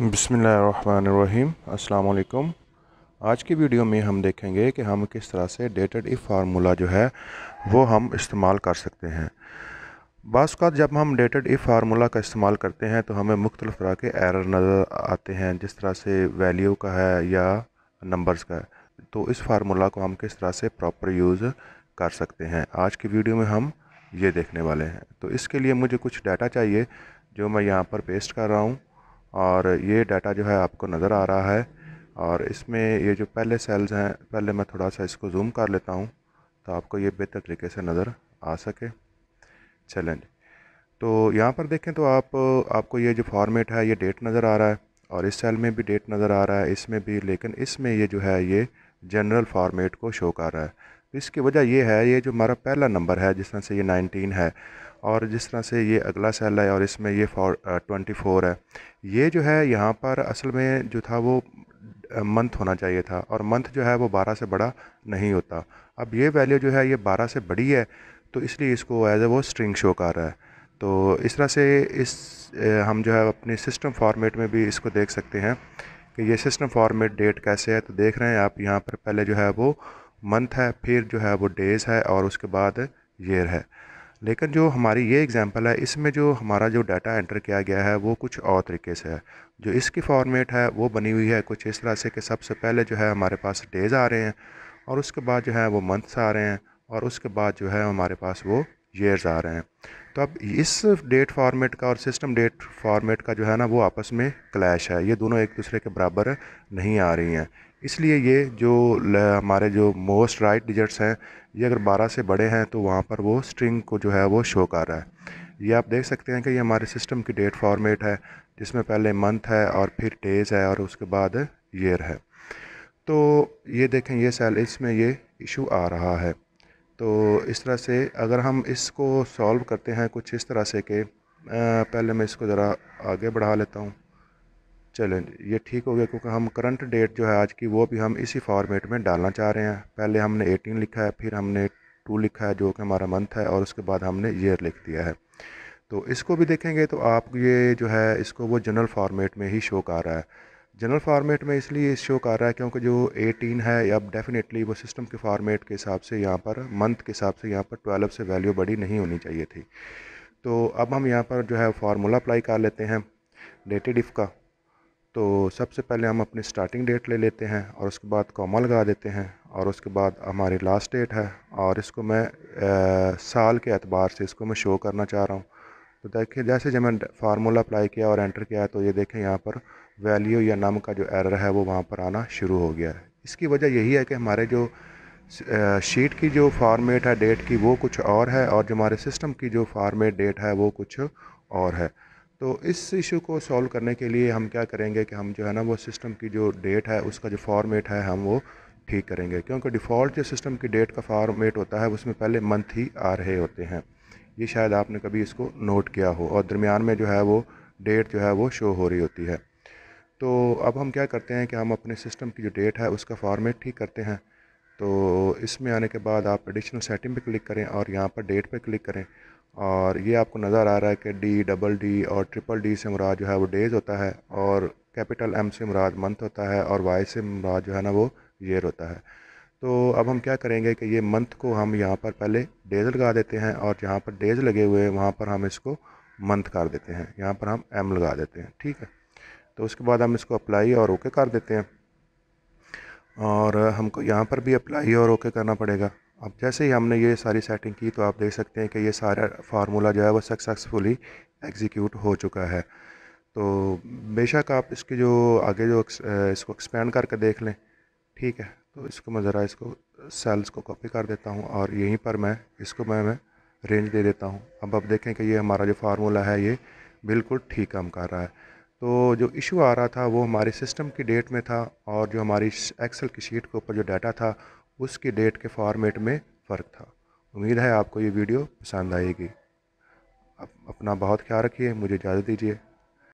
बिस्मिल्लाहिर्रहमानिर्रहीम। अस्सलाम वालेकुम। आज की वीडियो में हम देखेंगे कि हम किस तरह से डेटेड इफ़ फार्मूला जो है वो हम इस्तेमाल कर सकते हैं। बाज़ औक़ात जब हम डेटेड इफ़ फार्मूला का इस्तेमाल करते हैं तो हमें मुख्तलिफ़ तरह के एरर नज़र आते हैं, जिस तरह से वैल्यू का है या नंबर्स का है। तो इस फार्मूला को हम किस तरह से प्रॉपर यूज़ कर सकते हैं, आज की वीडियो में हम ये देखने वाले हैं। तो इसके लिए मुझे कुछ डाटा चाहिए जो मैं यहाँ पर पेस्ट कर रहा हूँ, और ये डाटा जो है आपको नज़र आ रहा है। और इसमें ये जो पहले सेल्स हैं, पहले मैं थोड़ा सा इसको जूम कर लेता हूँ तो आपको ये बेहतर तरीके से नज़र आ सके। चलें, तो यहाँ पर देखें तो आपको ये जो फॉर्मेट है ये डेट नज़र आ रहा है, और इस सेल में भी डेट नज़र आ रहा है, इसमें भी। लेकिन इसमें ये जो है ये जनरल फॉर्मेट को शो कर रहा है। तो इसकी वजह ये है, ये जो हमारा पहला नंबर है जिस तरह से ये 19 है, और जिस तरह से ये अगला सेल है और इसमें ये 24 है, ये जो है यहाँ पर असल में जो था वो मंथ होना चाहिए था, और मंथ जो है वो 12 से बड़ा नहीं होता। अब ये वैल्यू जो है ये 12 से बड़ी है, तो इसलिए इसको एज ए वो स्ट्रिंग शो कर रहा है। तो इस तरह से हम जो है अपने सिस्टम फॉर्मेट में भी इसको देख सकते हैं कि ये सिस्टम फॉर्मेट डेट कैसे है। तो देख रहे हैं आप यहाँ पर पहले जो है वो मंथ है, फिर जो है वो डेज़ है, और उसके बाद ईयर है। लेकिन जो हमारी ये एग्जांपल है, इसमें जो हमारा जो डाटा एंटर किया गया है वो कुछ और तरीके से है। जो इसकी फॉर्मेट है वो बनी हुई है कुछ इस तरह से कि सबसे पहले जो है हमारे पास डेज़ आ रहे हैं, और उसके बाद जो है वो मंथ्स आ रहे हैं, और उसके बाद जो है हमारे पास वो ईयर्स आ रहे हैं। तो अब इस डेट फॉर्मेट का और सिस्टम डेट फॉर्मेट का जो है ना वो आपस में क्लैश है, ये दोनों एक दूसरे के बराबर नहीं आ रही हैं। इसलिए ये जो हमारे जो मोस्ट राइट डिजिट्स हैं, ये अगर 12 से बड़े हैं तो वहाँ पर वो स्ट्रिंग को जो है वो शो कर रहा है। ये आप देख सकते हैं कि ये हमारे सिस्टम की डेट फॉर्मेट है, जिसमें पहले मंथ है और फिर डेज़ है और उसके बाद ईयर है। तो ये देखें, ये सेल, इसमें ये इशू आ रहा है। तो इस तरह से अगर हम इसको सॉल्व करते हैं कुछ इस तरह से कि पहले मैं इसको ज़रा आगे बढ़ा लेता हूँ। चलें, ये ठीक हो गया, क्योंकि हम करंट डेट जो है आज की वो भी हम इसी फॉर्मेट में डालना चाह रहे हैं। पहले हमने 18 लिखा है, फिर हमने 2 लिखा है जो कि हमारा मंथ है, और उसके बाद हमने ईयर लिख दिया है। तो इसको भी देखेंगे तो आप ये जो है इसको वो जनरल फॉर्मेट में ही शो कर रहा है। जनरल फॉर्मेट में इसलिए शो कर रहा है क्योंकि जो 18 है, अब डेफिनेटली वो सिस्टम के फॉर्मेट के हिसाब से यहाँ पर मंथ के हिसाब से यहाँ पर 12 से वैल्यू बड़ी नहीं होनी चाहिए थी। तो अब हम यहाँ पर जो है फार्मूला अप्लाई कर लेते हैं डेटेड इफ़ का। तो सबसे पहले हम अपनी स्टार्टिंग डेट ले लेते हैं, और उसके बाद कॉमा लगा देते हैं, और उसके बाद हमारी लास्ट डेट है, और इसको मैं साल के एतबार से इसको मैं शो करना चाह रहा हूँ। तो देखिए, जैसे जब मैंने फार्मूला अप्लाई किया और एंटर किया, तो ये देखें यहाँ पर वैल्यू या नम का जो एरर है वो वहाँ पर आना शुरू हो गया है। इसकी वजह यही है कि हमारे जो शीट की जो फॉर्मेट है डेट की वो कुछ और है, और जो हमारे सिस्टम की जो फॉर्मेट डेट है वो कुछ और है। तो इस इशू को सॉल्व करने के लिए हम क्या करेंगे कि हम जो है ना वो सिस्टम की जो डेट है उसका जो फॉर्मेट है हम वो ठीक करेंगे, क्योंकि डिफ़ॉल्ट जो सिस्टम की डेट का फॉर्मेट होता है उसमें पहले मंथ ही आ रहे होते हैं। ये शायद आपने कभी इसको नोट किया हो, और दरमियान में जो है वो डेट जो है वो शो हो रही होती है। तो अब हम क्या करते हैं कि हम अपने सिस्टम की जो डेट है उसका फॉर्मेट ठीक करते हैं। तो इसमें आने के बाद आप एडिशनल सेटिंग पे क्लिक करें और यहाँ पर डेट पे क्लिक करें, और ये आपको नज़र आ रहा है कि डी, डबल डी और ट्रिपल डी से मुराद जो है वो डेज़ होता है, और कैपिटल एम से मुराद मंथ होता है, और वाई से मुराद जो है ना वो ईयर होता है। तो अब हम क्या करेंगे कि ये मंथ को हम यहाँ पर पहले डेज़ लगा देते हैं, और जहाँ पर डेज़ लगे हुए हैं वहाँ पर हम इसको मंथ कर देते हैं, यहाँ पर हम एम लगा देते हैं। ठीक है, तो उसके बाद हम इसको अप्लाई और ओके कर देते हैं, और हमको यहाँ पर भी अप्लाई और ओके करना पड़ेगा। अब जैसे ही हमने ये सारी सेटिंग की तो आप देख सकते हैं कि ये सारा फार्मूला जो है वो सक्सेसफुली एग्जीक्यूट हो चुका है। तो बेशक आप इसकी जो आगे जो इसको एक्सपेंड करके देख लें। ठीक है, तो इसको मैं ज़रा इसको सेल्स को कॉपी कर देता हूँ, और यहीं पर मैं इसको मैं रेंज दे देता हूँ। अब आप देखें कि ये हमारा जो फार्मूला है ये बिल्कुल ठीक काम कर रहा है। तो जो इशू आ रहा था वो हमारे सिस्टम की डेट में था, और जो हमारी एक्सेल की शीट के ऊपर जो डाटा था उसकी डेट के फॉर्मेट में फ़र्क था। उम्मीद है आपको ये वीडियो पसंद आएगी। अपना बहुत ख्याल रखिए, मुझे इजाज़त दीजिए।